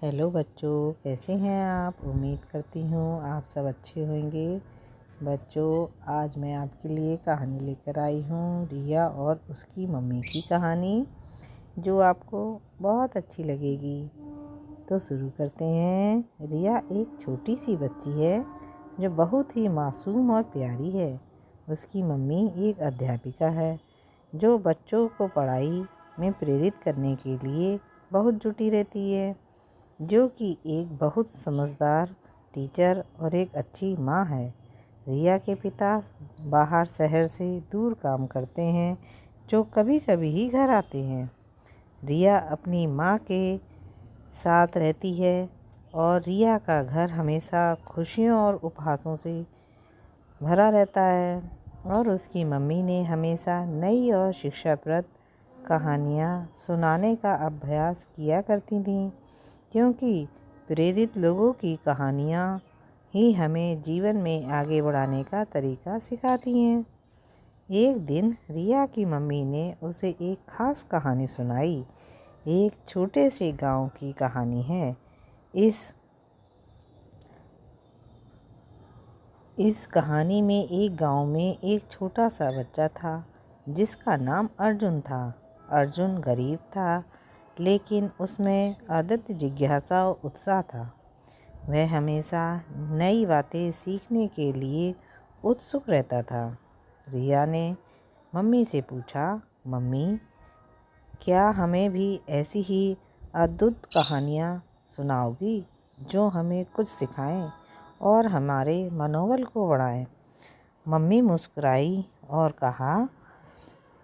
Hello बच्चों, कैसे हैं आप। उम्मीद करती हूँ आप सब अच्छे होंगे। बच्चों, आज मैं आपके लिए कहानी लेकर आई हूँ, रिया और उसकी मम्मी की कहानी, जो आपको बहुत अच्छी लगेगी। तो शुरू करते हैं। रिया एक छोटी सी बच्ची है जो बहुत ही मासूम और प्यारी है। उसकी मम्मी एक अध्यापिका है जो बच्चों को पढ़ाई में प्रेरित करने के लिए बहुत जुटी रहती है, जो कि एक बहुत समझदार टीचर और एक अच्छी माँ है। रिया के पिता बाहर शहर से दूर काम करते हैं, जो कभी कभी ही घर आते हैं। रिया अपनी माँ के साथ रहती है और रिया का घर हमेशा खुशियों और उपहासों से भरा रहता है। और उसकी मम्मी ने हमेशा नई और शिक्षाप्रद कहानियाँ सुनाने का अभ्यास किया करती थीं, क्योंकि प्रेरित लोगों की कहानियाँ ही हमें जीवन में आगे बढ़ाने का तरीका सिखाती हैं। एक दिन रिया की मम्मी ने उसे एक खास कहानी सुनाई। एक छोटे से गांव की कहानी है। इस कहानी में एक गांव में एक छोटा सा बच्चा था जिसका नाम अर्जुन था। अर्जुन गरीब था, लेकिन उसमें अद्वितीय जिज्ञासा और उत्साह था। वह हमेशा नई बातें सीखने के लिए उत्सुक रहता था। रिया ने मम्मी से पूछा, मम्मी, क्या हमें भी ऐसी ही अद्भुत कहानियाँ सुनाओगी जो हमें कुछ सिखाएं और हमारे मनोबल को बढ़ाएं। मम्मी मुस्कुराई और कहा,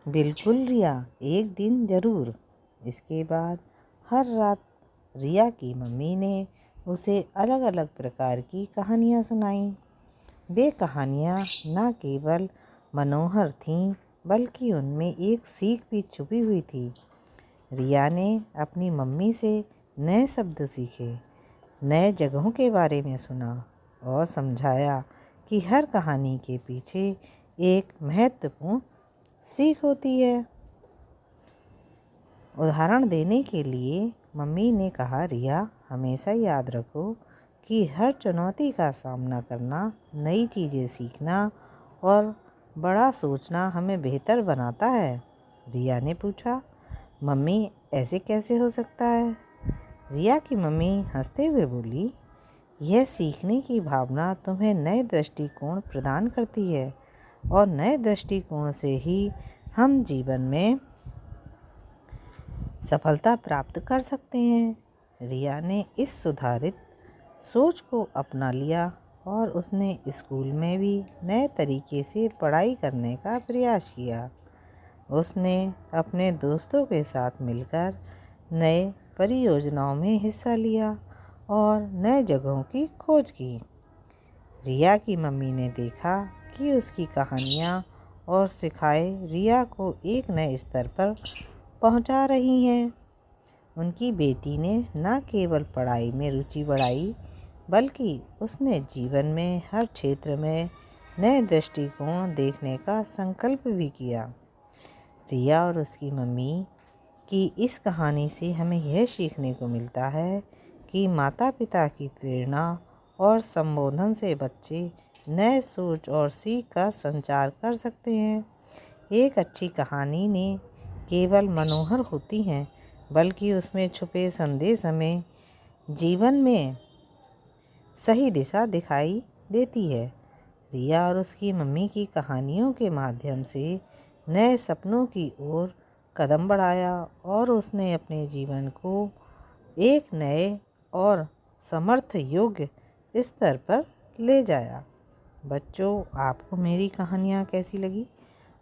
बिल्कुल रिया, एक दिन ज़रूर। इसके बाद हर रात रिया की मम्मी ने उसे अलग अलग प्रकार की कहानियाँ सुनाईं। वे कहानियाँ न केवल मनोहर थीं, बल्कि उनमें एक सीख भी छुपी हुई थी। रिया ने अपनी मम्मी से नए शब्द सीखे, नए जगहों के बारे में सुना और समझाया कि हर कहानी के पीछे एक महत्वपूर्ण सीख होती है। उदाहरण देने के लिए मम्मी ने कहा, रिया, हमेशा याद रखो कि हर चुनौती का सामना करना, नई चीज़ें सीखना और बड़ा सोचना हमें बेहतर बनाता है। रिया ने पूछा, मम्मी, ऐसे कैसे हो सकता है। रिया की मम्मी हंसते हुए बोली, यह सीखने की भावना तुम्हें नए दृष्टिकोण प्रदान करती है और नए दृष्टिकोण से ही हम जीवन में सफलता प्राप्त कर सकते हैं। रिया ने इस सुधारित सोच को अपना लिया और उसने स्कूल में भी नए तरीके से पढ़ाई करने का प्रयास किया। उसने अपने दोस्तों के साथ मिलकर नए परियोजनाओं में हिस्सा लिया और नए जगहों की खोज की। रिया की मम्मी ने देखा कि उसकी कहानियाँ और सिखाए रिया को एक नए स्तर पर पहुंचा रही हैं। उनकी बेटी ने न केवल पढ़ाई में रुचि बढ़ाई, बल्कि उसने जीवन में हर क्षेत्र में नए दृष्टिकोण देखने का संकल्प भी किया। रिया और उसकी मम्मी की इस कहानी से हमें यह सीखने को मिलता है कि माता पिता की प्रेरणा और संबोधन से बच्चे नए सोच और सीख का संचार कर सकते हैं। एक अच्छी कहानी ने केवल मनोहर होती हैं, बल्कि उसमें छुपे संदेश हमें जीवन में सही दिशा दिखाई देती है। रिया और उसकी मम्मी की कहानियों के माध्यम से नए सपनों की ओर कदम बढ़ाया और उसने अपने जीवन को एक नए और समर्थ योग्य स्तर पर ले जाया। बच्चों, आपको मेरी कहानियाँ कैसी लगी?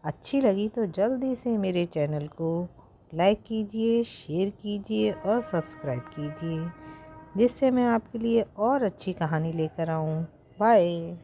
अच्छी लगी तो जल्दी से मेरे चैनल को लाइक कीजिए, शेयर कीजिए और सब्सक्राइब कीजिए, जिससे मैं आपके लिए और अच्छी कहानी लेकर आऊँ। बाय।